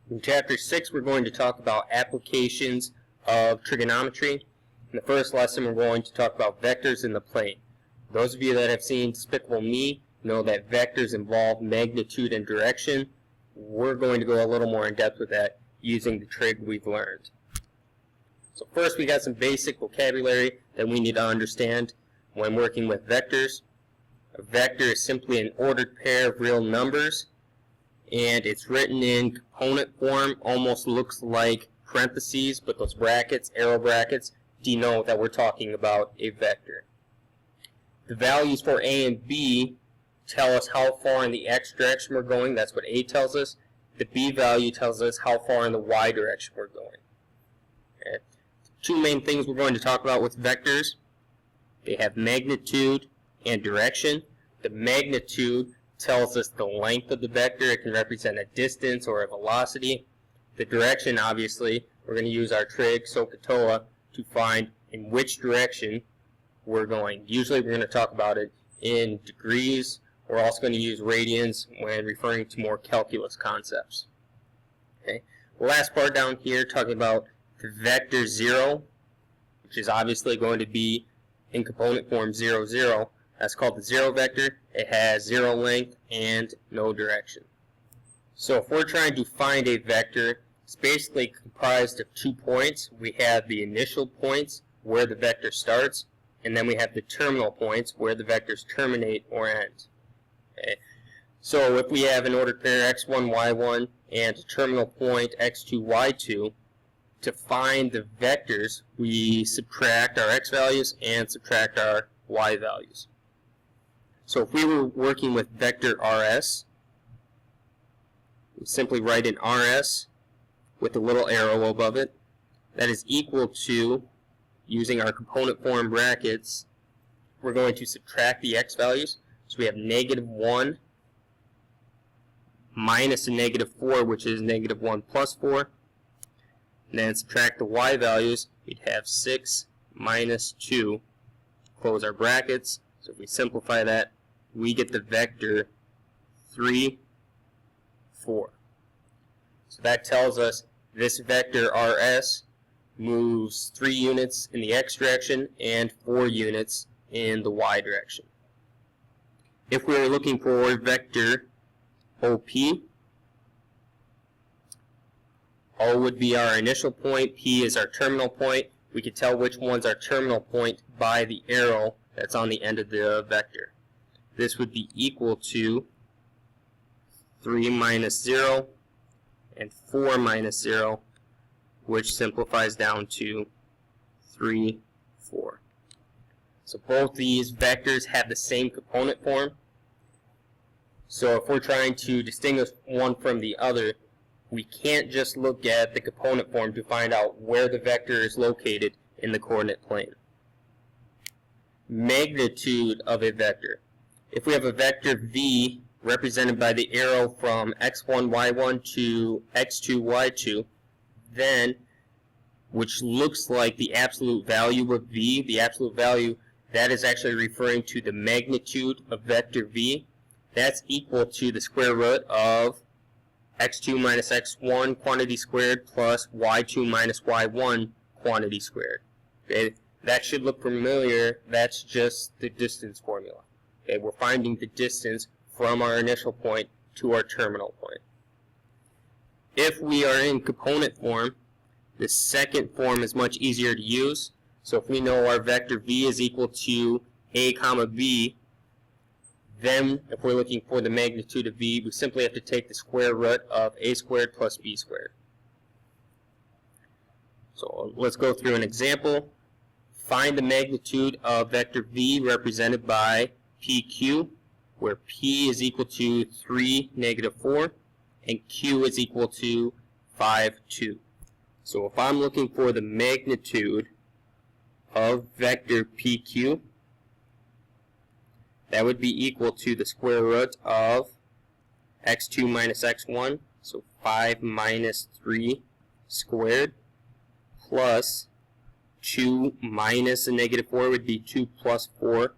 In Chapter 6, we're going to talk about applications of trigonometry. In the first lesson, we're going to talk about vectors in the plane. Those of you that have seen Despicable Me know that vectors involve magnitude and direction. We're going to go a little more in depth with that using the trig we've learned. So first, we got some basic vocabulary that we need to understand when working with vectors. A vector is simply an ordered pair of real numbers, and it's written in component form. Almost looks like parentheses, but those brackets, arrow brackets, denote that we're talking about a vector. The values for A and B tell us how far in the x direction we're going. That's what A tells us. The B value tells us how far in the y direction we're going. Okay. Two main things we're going to talk about with vectors. They have magnitude and direction. The magnitude tells us the length of the vector. It can represent a distance or a velocity. The direction, obviously, we're going to use our trig, SOHCAHTOA, to find in which direction we're going. Usually we're going to talk about it in degrees. We're also going to use radians when referring to more calculus concepts. Okay. The last part down here, talking about the vector 0, which is obviously going to be in component form 0, 0. That's called the 0 vector. It has 0 length and no direction. So if we're trying to find a vector, it's basically comprised of 2 points. We have the initial points where the vector starts, and then we have the terminal points where the vectors terminate or end. Okay. So if we have an ordered pair x1, y1 and a terminal point x2, y2, to find the vectors, we subtract our x values and subtract our y values. So if we were working with vector rs, we simply write in rs with a little arrow above it. That is equal to, using our component form brackets, we're going to subtract the x values. So we have -1 minus a -4, which is -1 plus 4. And then subtract the y values, we'd have 6 minus 2. Close our brackets. So if we simplify that, we get the vector 3, 4. So that tells us this vector rs moves 3 units in the x direction and 4 units in the y direction. If we were looking for vector OP, O would be our initial point, P is our terminal point. We can tell which one's our terminal point by the arrow that's on the end of the vector. This would be equal to 3 minus 0 and 4 minus 0, which simplifies down to 3, 4. So both these vectors have the same component form. So if we're trying to distinguish one from the other, we can't just look at the component form to find out where the vector is located in the coordinate plane. Magnitude of a vector. If we have a vector v represented by the arrow from x1, y1 to x2, y2, then, which looks like the absolute value of v, the absolute value, that is actually referring to the magnitude of vector v. That's equal to the square root of x2 minus x1 quantity squared plus y2 minus y1 quantity squared. Okay, that should look familiar. That's just the distance formula. Okay, we're finding the distance from our initial point to our terminal point. If we are in component form, the second form is much easier to use. So if we know our vector v is equal to a comma b, then if we're looking for the magnitude of v, we simply have to take the square root of a squared plus b squared. So let's go through an example. Find the magnitude of vector v represented by pq, where p is equal to 3, -4, and q is equal to 5, 2. So if I'm looking for the magnitude of vector pq, that would be equal to the square root of x2 minus x1, so 5 minus 3 squared, plus 2 minus a -4 would be 2 plus 4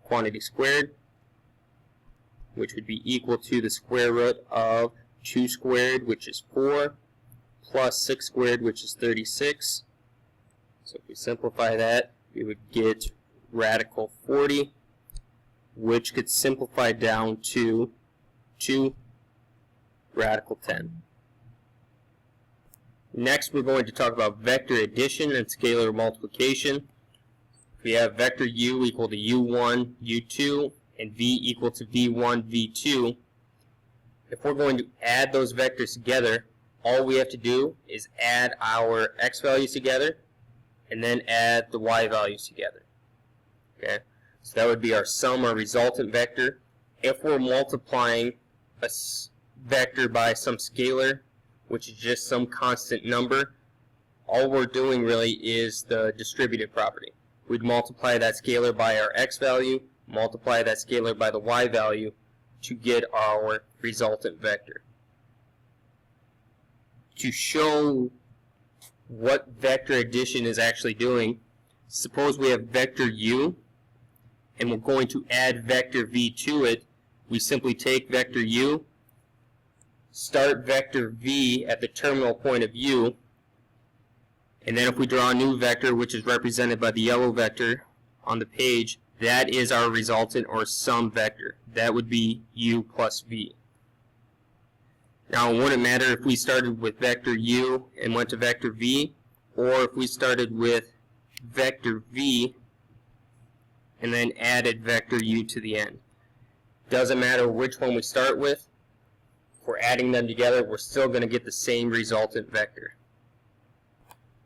quantity squared, which would be equal to the square root of 2 squared, which is 4, plus 6 squared, which is 36. So if we simplify that, we would get radical 40, which could simplify down to 2 radical 10. Next, we're going to talk about vector addition and scalar multiplication. We have vector u equal to u1, u2, and v equal to v1, v2. If we're going to add those vectors together, all we have to do is add our x values together and then add the y values together. Okay, so that would be our sum or resultant vector. If we're multiplying a vector by some scalar, which is just some constant number, all we're doing really is the distributive property. We'd multiply that scalar by our x value, multiply that scalar by the y value to get our resultant vector. To show what vector addition is actually doing, suppose we have vector u and we're going to add vector v to it. We simply take vector u, start vector v at the terminal point of u, and then if we draw a new vector, which is represented by the yellow vector on the page, that is our resultant or sum vector. That would be u plus v. Now, it wouldn't matter if we started with vector u and went to vector v, or if we started with vector v and then added vector u to the end. Doesn't matter which one we start with. If we're adding them together, we're still going to get the same resultant vector.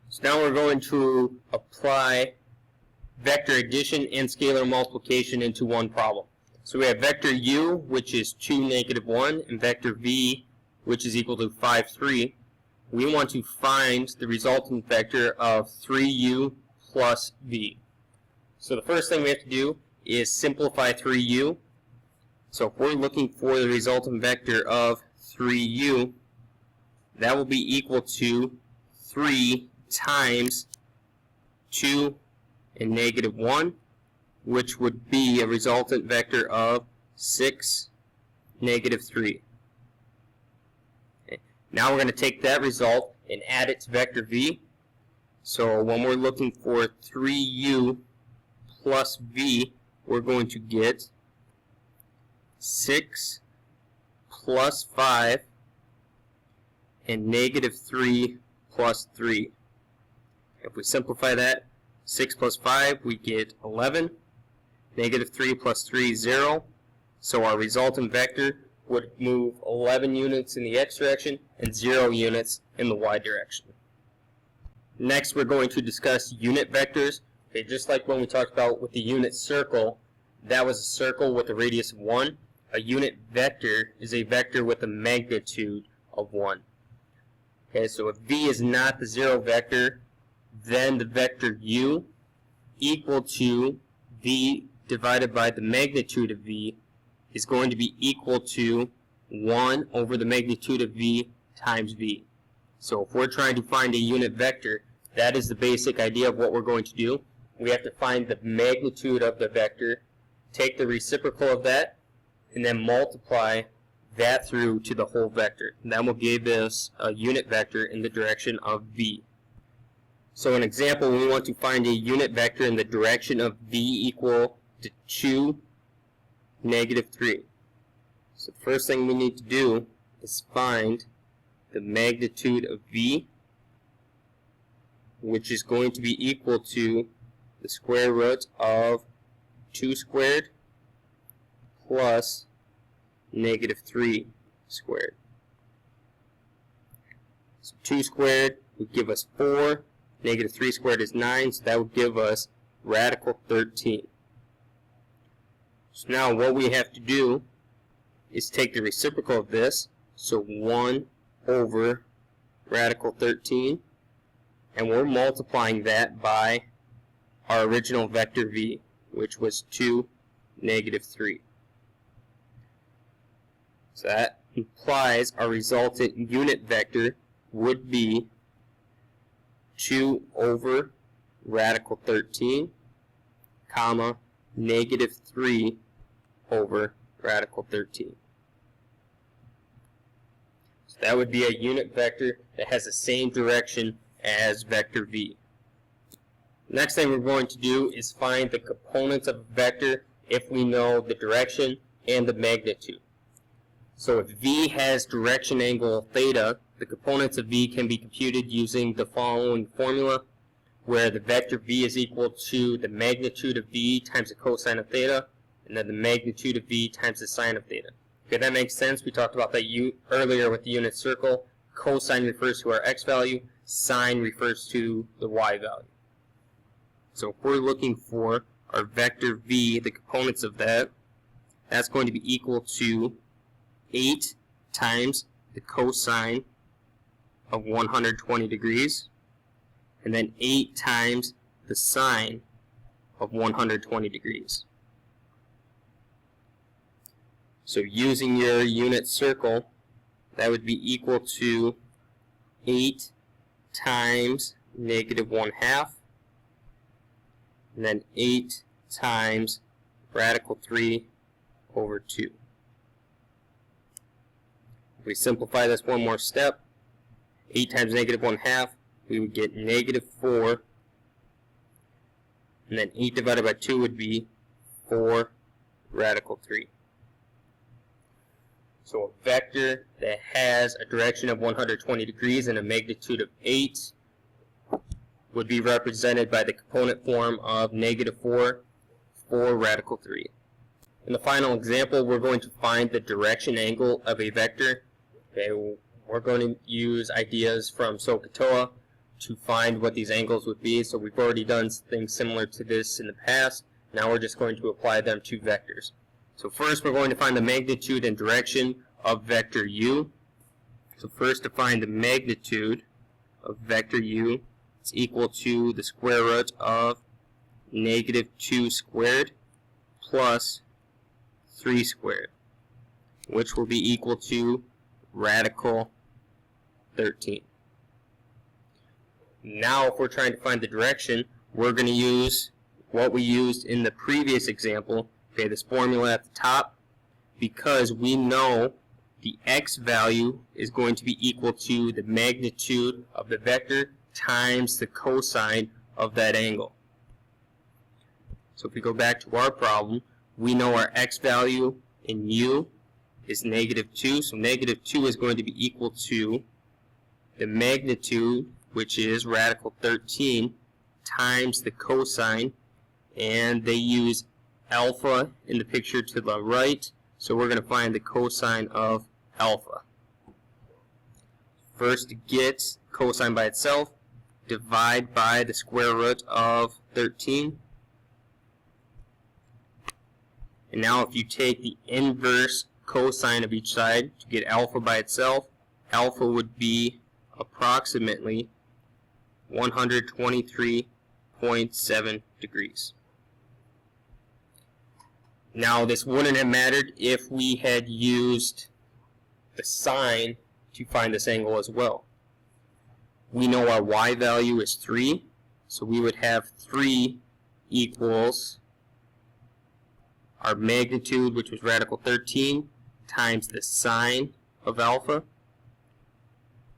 So now we're going to apply vector addition and scalar multiplication into one problem. So we have vector u, which is 2, negative 1, and vector v, which is equal to 5, 3. We want to find the resultant vector of 3u plus v. So the first thing we have to do is simplify 3u. So if we're looking for the resultant vector of 3u, that will be equal to 3 times 2 and negative 1, which would be a resultant vector of 6, negative 3. Okay. Now we're going to take that result and add it to vector v. So when we're looking for 3u plus v, we're going to get 6 plus 5 and negative 3 plus 3. If we simplify that, 6 plus 5, we get 11. Negative 3 plus 3 is 0. So our resultant vector would move 11 units in the x direction and 0 units in the y direction. Next, we're going to discuss unit vectors. Okay, just like when we talked about with the unit circle, that was a circle with a radius of 1. A unit vector is a vector with a magnitude of 1. Okay, so if v is not the 0 vector, then the vector u equal to v divided by the magnitude of v is going to be equal to 1 over the magnitude of v times v. So if we're trying to find a unit vector, that is the basic idea of what we're going to do. We have to find the magnitude of the vector, take the reciprocal of that, and then multiply that through to the whole vector. And that will give us a unit vector in the direction of v. So an example, we want to find a unit vector in the direction of v equal to 2, negative 3. So the first thing we need to do is find the magnitude of v, which is going to be equal to the square root of 2 squared plus negative 3 squared. So 2 squared would give us 4. Negative 3 squared is 9, so that would give us radical 13. So now what we have to do is take the reciprocal of this, so 1 over radical 13, and we're multiplying that by our original vector v, which was 2, negative 3. So that implies our resultant unit vector would be 2 over radical 13, comma, negative 3 over radical 13. That would be a unit vector that has the same direction as vector v. Next thing we're going to do is find the components of a vector if we know the direction and the magnitude. So if v has direction angle theta, the components of v can be computed using the following formula, where the vector v is equal to the magnitude of v times the cosine of theta, and then the magnitude of v times the sine of theta. Okay, that makes sense. We talked about that earlier with the unit circle. Cosine refers to our x value, sine refers to the y value. So if we're looking for our vector v, the components of that, that's going to be equal to 8 times the cosine of 120 degrees, and then 8 times the sine of 120 degrees. So using your unit circle, that would be equal to 8 times negative 1/2, and then 8 times radical 3 over 2. If we simplify this one more step, 8 times negative 1/2, we would get negative 4, and then 8 divided by 2 would be 4 radical 3. So a vector that has a direction of 120 degrees and a magnitude of 8 would be represented by the component form of negative 4, 4 radical 3. In the final example, we're going to find the direction angle of a vector. Okay, we're going to use ideas from SOHCAHTOA to find what these angles would be. So we've already done things similar to this in the past. Now we're just going to apply them to vectors. So first we're going to find the magnitude and direction of vector u. So first to find the magnitude of vector u, it's equal to the square root of negative 2 squared plus 3 squared, which will be equal to radical 13. Now if we're trying to find the direction, we're going to use what we used in the previous example, okay, this formula at the top, because we know the x value is going to be equal to the magnitude of the vector times the cosine of that angle. So if we go back to our problem, we know our x value in u is negative 2, so negative 2 is going to be equal to the magnitude, which is radical 13, times the cosine, and they use alpha in the picture to the right, so we're going to find the cosine of alpha. First, to get cosine by itself, divide by the square root of 13. And now if you take the inverse cosine of each side to get alpha by itself, alpha would be approximately 123.7 degrees. Now this wouldn't have mattered if we had used the sine to find this angle as well. We know our y value is 3, so we would have 3 equals our magnitude, which was radical 13, times the sine of alpha.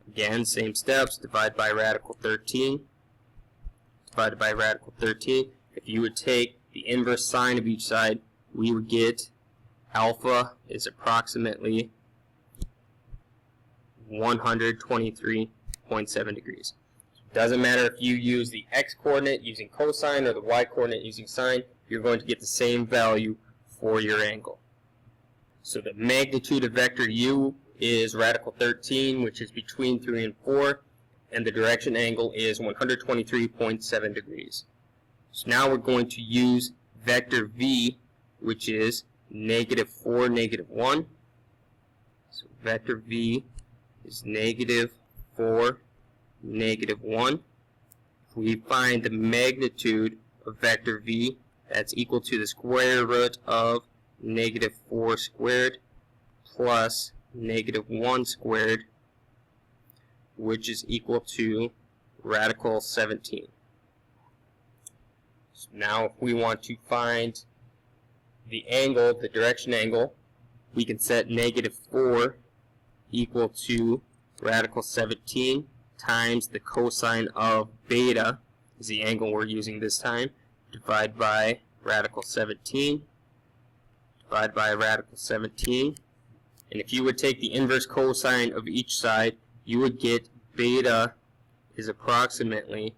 Again, same steps, divide by radical 13, divided by radical 13. If you would take the inverse sine of each side, we would get alpha is approximately 123.7 degrees. It doesn't matter if you use the x-coordinate using cosine or the y-coordinate using sine, you're going to get the same value for your angle. So the magnitude of vector u is radical 13, which is between 3 and 4, and the direction angle is 123.7 degrees. So now we're going to use vector v, which is negative 4, negative 1. So vector v is negative 4, negative 1. If we find the magnitude of vector v, that's equal to the square root of negative 4 squared plus negative 1 squared, which is equal to radical 17. So now if we want to find the angle, the direction angle, we can set negative 4 equal to radical 17 times the cosine of beta, is the angle we're using this time, divide by radical 17, divide by radical 17. And if you would take the inverse cosine of each side, you would get beta is approximately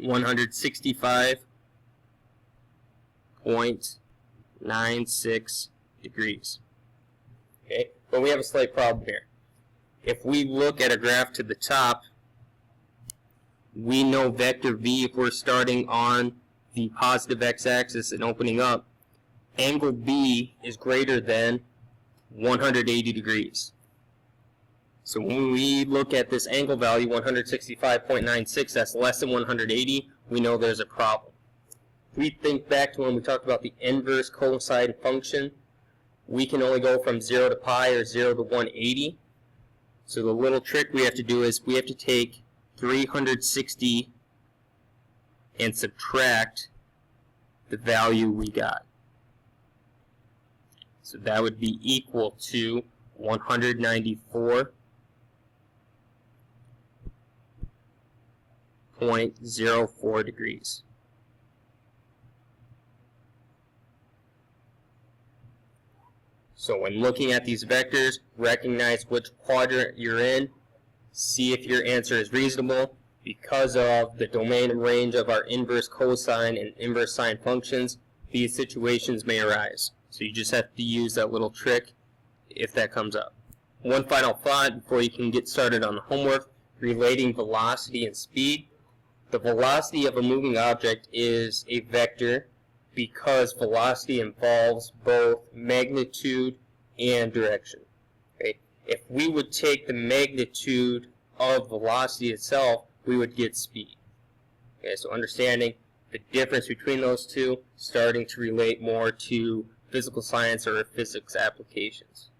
165.96 degrees. Okay, but we have a slight problem here. If we look at a graph to the top, we know vector v, if we're starting on the positive x-axis and opening up, angle B is greater than 180 degrees. So when we look at this angle value, 165.96, that's less than 180, we know there's a problem. If we think back to when we talked about the inverse cosine function, we can only go from 0 to pi or 0 to 180. So the little trick we have to do is we have to take 360 and subtract the value we got. So that would be equal to 194.04 degrees. So when looking at these vectors, recognize which quadrant you're in, see if your answer is reasonable. Because of the domain and range of our inverse cosine and inverse sine functions, these situations may arise. So you just have to use that little trick if that comes up. One final thought before you can get started on the homework, relating velocity and speed. The velocity of a moving object is a vector because velocity involves both magnitude and direction. Okay? If we would take the magnitude of velocity itself, we would get speed. Okay, so understanding the difference between those two, starting to relate more to physical science or physics applications.